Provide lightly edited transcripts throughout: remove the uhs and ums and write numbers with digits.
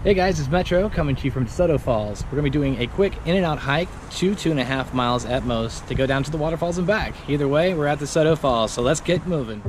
Hey guys, it's Metro coming to you from Desoto Falls. We're going to be doing a quick in and out hike, 2.5 miles at most, to go down to the waterfalls and back. Either way, we're at Desoto Falls, so let's get moving.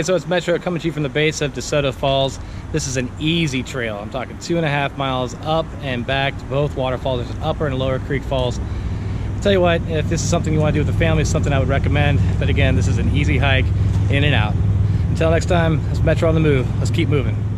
Okay, so it's Metro coming to you from the base of Desoto Falls. This is an easy trail. I'm talking 2.5 miles up and back to both waterfalls. There's an upper and a lower creek falls. I'll tell you what, if this is something you want to do with the family, it's something I would recommend. But again, this is an easy hike in and out. Until next time, it's Metro on the move. Let's keep moving.